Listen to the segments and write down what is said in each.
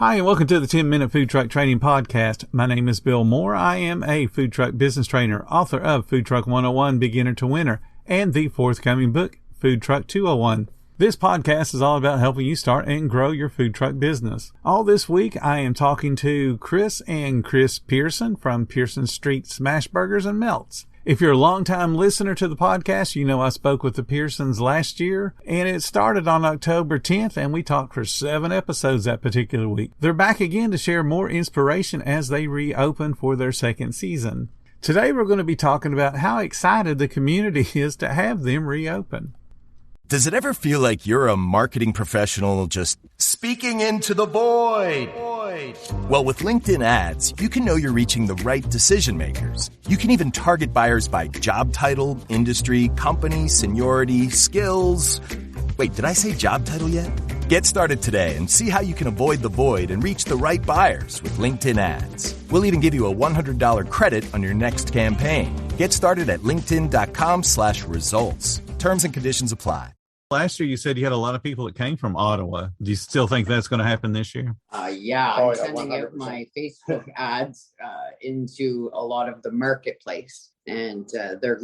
Hi, and welcome to the 10-Minute Food Truck Training Podcast. My name is Bill Moore. I am a food truck business trainer, author of Food Truck 101, Beginner to Winner, and the forthcoming book, Food Truck 201. This podcast is all about helping you start and grow your food truck business. All this week, I am talking to Chris and Chris Pearson from Pearson Street Smash Burgers and Melts. If you're a longtime listener to the podcast, you know I spoke with the Pearsons last year, and it started on October 10th, and we talked for 7 episodes that particular week. They're back again to share more inspiration as they reopen for their second season. Today, we're going to be talking about how excited the community is to have them reopen. Does it ever feel like you're a marketing professional just speaking into the void? Well, with LinkedIn ads, you can know you're reaching the right decision makers. You can even target buyers by job title, industry, company, seniority, skills. Wait, did I say job title yet? Get started today and see how you can avoid the void and reach the right buyers with LinkedIn ads. We'll even give you a $100 credit on your next campaign. Get started at linkedin.com/results. Terms and conditions apply. Last year, you said you had a lot of people that came from Ottawa. Do you still think that's going to happen this year? I'm sending out my Facebook ads into a lot of the marketplace, and they're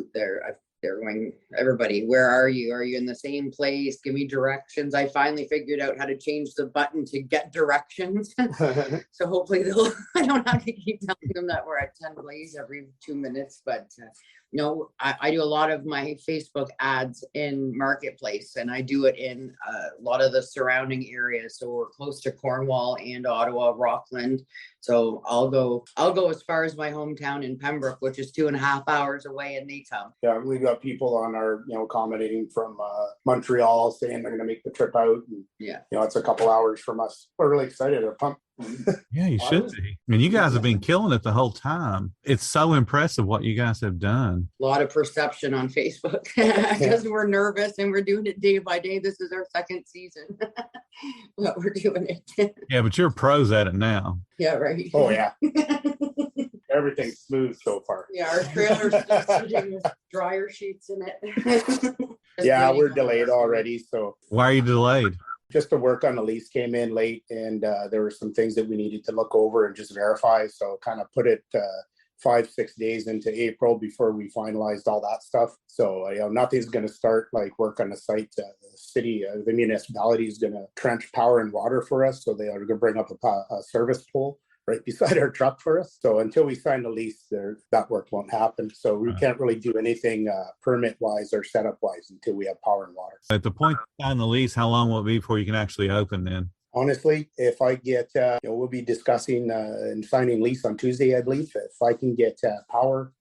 going, everybody, where are you? Are you in the same place? Give me directions. I finally figured out how to change the button to get directions. So hopefully I don't have to keep telling them that we're at 10 plays every 2 minutes, but no, I do a lot of my Facebook ads in Marketplace, and I do it in a lot of the surrounding areas. So we're close to Cornwall and Ottawa, Rockland. So I'll go as far as my hometown in Pembroke, which is 2.5 hours away, and they come. Yeah, we've got people on our, accommodating from Montreal saying they're going to make the trip out. And, it's a couple hours from us. We're really excited. We're pumped. Yeah, you should be. I mean, you guys have been killing it the whole time. It's so impressive what you guys have done. A lot of perception on Facebook because we're nervous and we're doing it day by day. This is our second season, but we're doing it. Yeah, but you're pros at it now. Yeah, right. Oh, yeah. Everything's smooth so far. Yeah, our trailer's still sitting with dryer sheets in it. Yeah, we're delayed already. So why are you delayed? Just the work on the lease came in late, and there were some things that we needed to look over and just verify. So kind of put it 5-6 days into April before we finalized all that stuff. So nothing's going to start like work on the site. The city, the municipality is going to trench power and water for us. So they are going to bring up a service pole right beside our truck for us. So until we sign the lease, that work won't happen. So we can't really do anything permit-wise or setup-wise until we have power and water. At the point you sign the lease, how long will it be before you can actually open then? Honestly, if I get, we'll be discussing and signing lease on Tuesday, I believe. If I can get power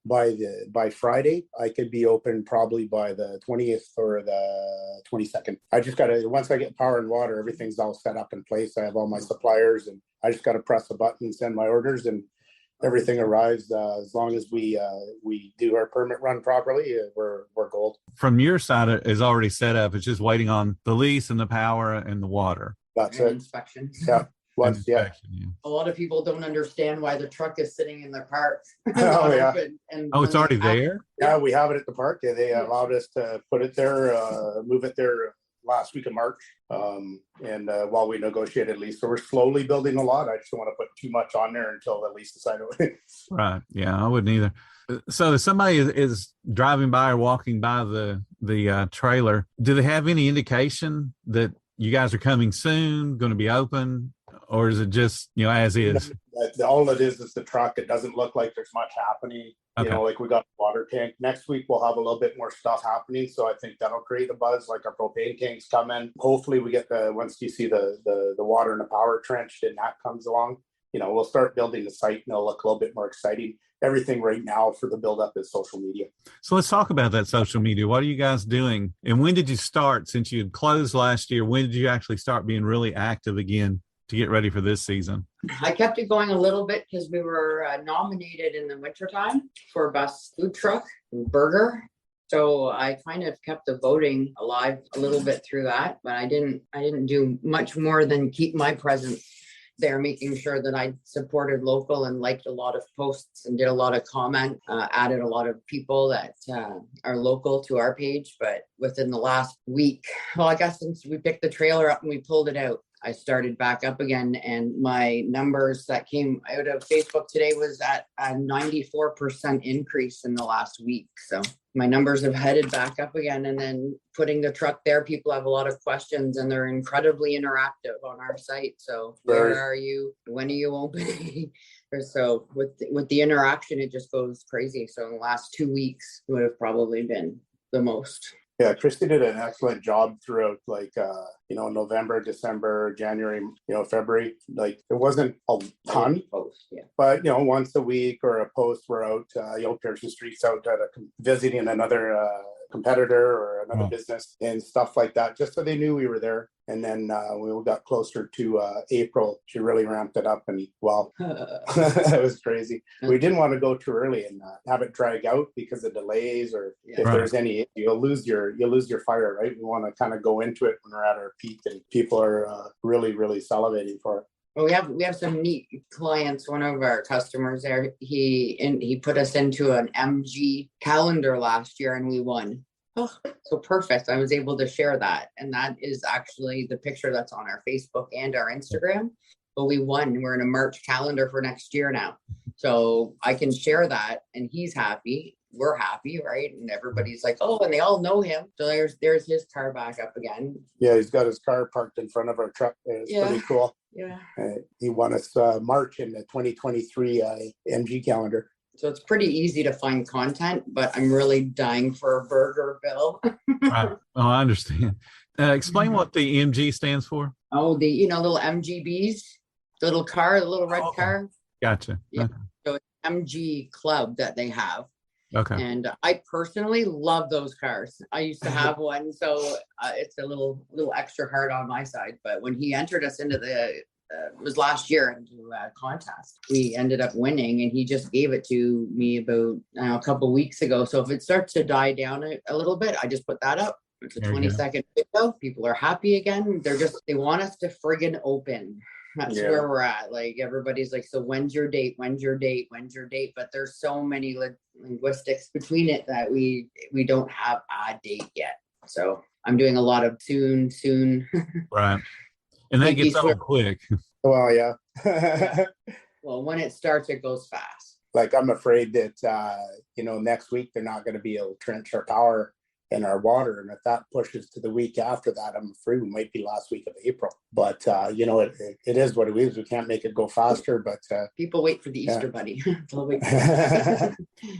by Friday, I could be open probably by the 20th or the 22nd. I just got to, once I get power and water, everything's all set up in place. I have all my suppliers, and I just got to press the button and send my orders, and everything arrives. As long as we do our permit run properly, we're gold. From your side, it is already set up. It's just waiting on the lease and the power and the water. That's and it. Inspection. Yeah. Yeah. A lot of people don't understand why the truck is sitting in their park. Oh, yeah. It's already there? Yeah, we have it at the park. They allowed us to put it there, move it there last week of March. And while we negotiated lease, so we're slowly building a lot. I just don't want to put too much on there until the lease is signed. Right. Yeah, I wouldn't either. So if somebody is driving by or walking by the trailer, do they have any indication that you guys are coming soon, going to be open? Or is it just, as is? All it is the truck. It doesn't look like there's much happening. Okay. Like we got a water tank. Next week, we'll have a little bit more stuff happening. So I think that'll create a buzz, like our propane tanks come in. Hopefully we get once you see the water and the power trenched and that comes along, we'll start building the site and it'll look a little bit more exciting. Everything right now for the buildup is social media. So let's talk about that social media. What are you guys doing? And when did you start? Since you had closed last year, when did you actually start being really active again to get ready for this season? I kept it going a little bit because we were nominated in the wintertime for best food truck and burger. So I kind of kept the voting alive a little bit through that, but I didn't do much more than keep my presence there, making sure that I supported local and liked a lot of posts and did a lot of comment, added a lot of people that are local to our page. But within the last week, well, I guess since we picked the trailer up and we pulled it out, I started back up again, and my numbers that came out of Facebook today was at a 94% increase in the last week. So my numbers have headed back up again, and then putting the truck there, people have a lot of questions and they're incredibly interactive on our site. So where are you? When are you opening? So with the interaction, it just goes crazy. So in the last 2 weeks would have probably been the most. Yeah, Christy did an excellent job throughout, like, November, December, January, February. Like, it wasn't a ton, but, once a week or a post, we're out, Pearson Street's out at visiting another competitor or another business and stuff like that, just so they knew we were there. And then when we got closer to April, she really ramped it up, and wow, it was crazy. We didn't want to go too early and have it drag out because of delays, or if there's any, you'll lose your fire, right? We want to kind of go into it when we're at our peak and people are really, really salivating for it. Well, we have some neat clients. One of our customers there, he put us into an MG calendar last year and we won. Oh, so perfect. I was able to share that. And that is actually the picture that's on our Facebook and our Instagram. But we won. We're in a March calendar for next year now. So I can share that and he's happy. We're happy, right? And everybody's like, oh, and they all know him. So there's his car back up again. Yeah, he's got his car parked in front of our truck. It's pretty cool. Yeah. He won us March in the 2023 MG calendar. So it's pretty easy to find content, but I'm really dying for a burger, Bill. Right. Oh, I understand. Explain what the MG stands for. Oh, the little MGBs, the little car, the little red car. Gotcha. Yeah. Okay. So it's MG Club that they have. Okay. And I personally love those cars. I used to have one, so it's a little extra hard on my side. But when he entered us into it was last year into a contest, we ended up winning, and he just gave it to me about a couple weeks ago. So if it starts to die down a little bit, I just put that up. It's a 20-second video. People are happy again. They want us to friggin' open. That's where we're at. Like, everybody's like, so when's your date? When's your date? When's your date? But there's so many linguistics between it that we don't have a date yet. So I'm doing a lot of soon. Right. And that gets over quick. Well, yeah. Well, when it starts, it goes fast. Like, I'm afraid that, next week they're not going to be able to trench our power and our water. And if that pushes to the week after that, I'm afraid we might be last week of April. But, it is what it is. We can't make it go faster, but... people wait for the Easter Bunny.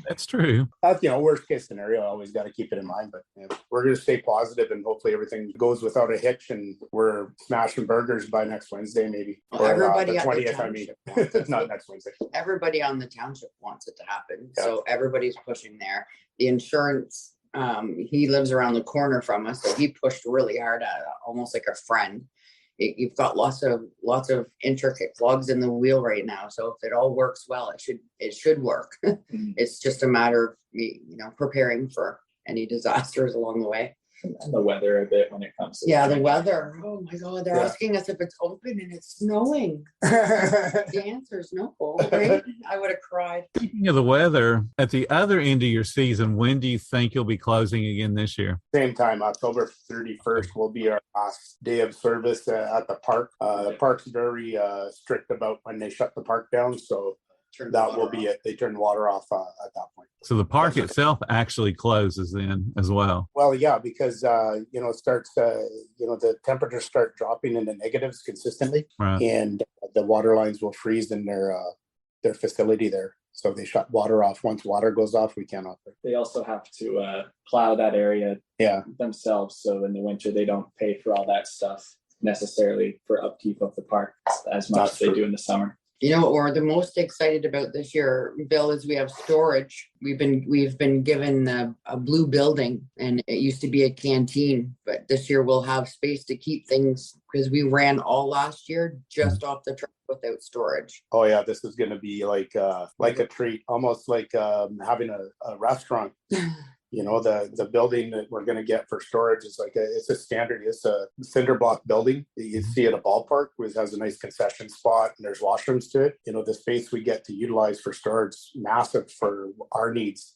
That's true. That's, worst case scenario. I always got to keep it in mind. But we're going to stay positive and hopefully everything goes without a hitch and we're smashing burgers by next Wednesday, maybe. Well, or everybody the 20th, I mean. Not next Wednesday. Everybody on the township wants it to happen. Yeah. So everybody's pushing there. The insurance... he lives around the corner from us, so he pushed really hard at it, almost like a friend. You've got lots of intricate plugs in the wheel right now, so if it all works well, it should work. It's just a matter of preparing for any disasters along the way. And the weather a bit when it comes to the weather. Oh my God, they're asking us if it's open and it's snowing. The answer is no, right? I would have cried. Speaking of the weather, at the other end of your season, when do you think you'll be closing again this year? Same time, October 31st will be our last day of service at the park. The park's very strict about when they shut the park down, so that will be it. They turn water off at that point. So the park itself actually closes then as well. Well, yeah, because it starts. The temperatures start dropping into negatives consistently, right. And the water lines will freeze in their facility there. So they shut water off. Once water goes off, we can't operate. They also have to plow that area themselves. So in the winter, they don't pay for all that stuff necessarily for upkeep of the park as much as they do in the summer. You know what we're the most excited about this year, Bill, is we have storage. We've been given a blue building, and it used to be a canteen, but this year we'll have space to keep things because we ran all last year just off the truck without storage. Oh yeah, this is going to be like a treat, almost like having a restaurant. The building that we're going to get for storage is it's a standard. It's a cinder block building that you see at a ballpark, which has a nice concession spot and there's washrooms to it. The space we get to utilize for storage is massive for our needs.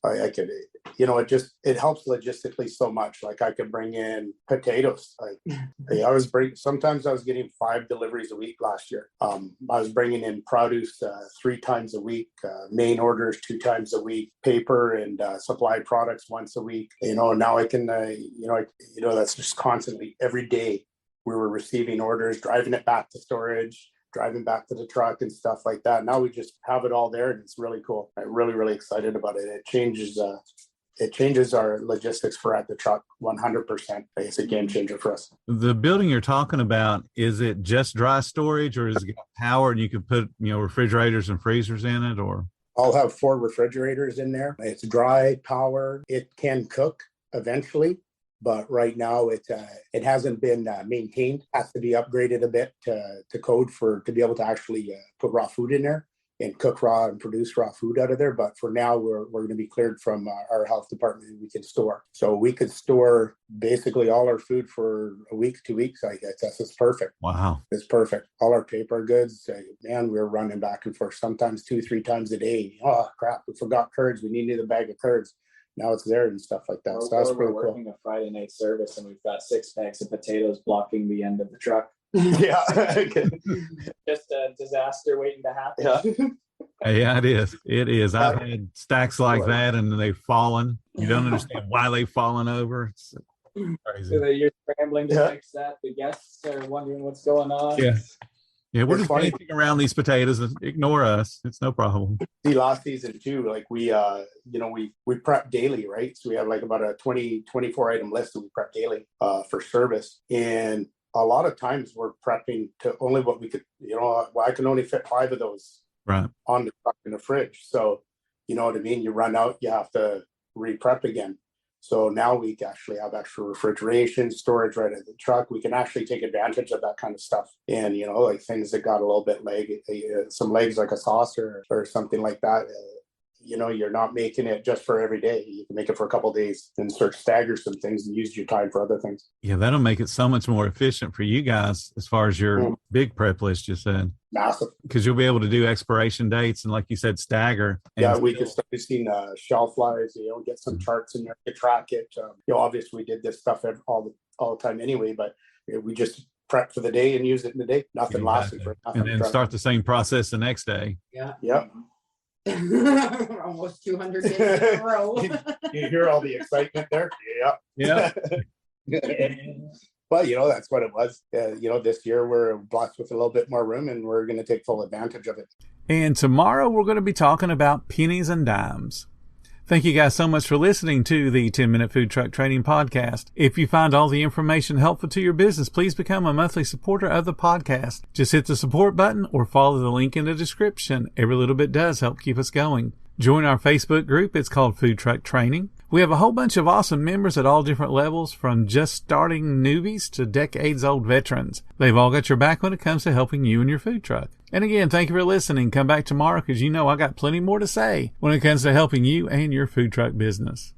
it helps logistically so much. Like I could bring in potatoes. Like sometimes I was getting 5 deliveries a week last year. I was bringing in produce 3 times a week, main orders 2 times a week, paper and supplied products once a week. Now I can, that's just constantly every day we were receiving orders, driving it back to storage, driving back to the truck and stuff like that. Now we just have it all there, and it's really cool. I'm really, really excited about it. It changes our logistics for at the truck 100%. It's a game changer for us. The building you're talking about, is it just dry storage, or is it got power and you can put, refrigerators and freezers in it? Or I'll have 4 refrigerators in there. It's dry power. It can cook eventually, but right now it hasn't been maintained. Has to be upgraded a bit to code to be able to actually put raw food in there and cook raw and produce raw food out of there. But for now, we're going to be cleared from our health department, and we can store. So we could store basically all our food for a week, 2 weeks. I guess that's perfect. Wow, it's perfect. All our paper goods, man, we're running back and forth sometimes 2-3 times a day. Oh crap, we forgot curds. We needed a bag of curds. Now it's there and stuff like that. So that's pretty cool. We're working a Friday night service, and we've got 6 bags of potatoes blocking the end of the truck. Yeah. Just a disaster waiting to happen. Yeah, it is. It is. I've had stacks like that, and they've fallen. You don't understand why they've fallen over. It's crazy. So you're scrambling to fix that. The guests are wondering what's going on. Yeah. Yeah, we're just dancing around these potatoes. And ignore us. It's no problem. See, last season too, like we prep daily, right? So we have like about a 24 item list that we prep daily for service. And a lot of times we're prepping to only what we could, I can only fit 5 of those on the truck in the fridge. So, you know what I mean? You run out, you have to re-prep again. So now we actually have extra refrigeration, storage right at the truck. We can actually take advantage of that kind of stuff. And, like things that got a little bit some legs like a saucer or something like that. You're not making it just for every day. You can make it for a couple of days and start stagger some things and use your time for other things. Yeah, that'll make it so much more efficient for you guys as far as your big prep list you said. Massive. Because you'll be able to do expiration dates and, like you said, stagger. Yeah, we can start seeing shelf lives, get some charts in there to track it. Obviously we did this stuff all the time anyway, but we just prep for the day and use it in the day. Nothing lasting for nothing. And then start the same process the next day. Yeah. Yep. Almost 200 days in a row. You hear all the excitement there? Yeah. But that's what it was. This year we're blessed with a little bit more room, and we're going to take full advantage of it. And tomorrow we're going to be talking about pennies and dimes. Thank you guys so much for listening to the 10-Minute Food Truck Training Podcast. If you find all the information helpful to your business, please become a monthly supporter of the podcast. Just hit the support button or follow the link in the description. Every little bit does help keep us going. Join our Facebook group. It's called Food Truck Training. We have a whole bunch of awesome members at all different levels, from just starting newbies to decades-old veterans. They've all got your back when it comes to helping you and your food truck. And again, thank you for listening. Come back tomorrow because I got plenty more to say when it comes to helping you and your food truck business.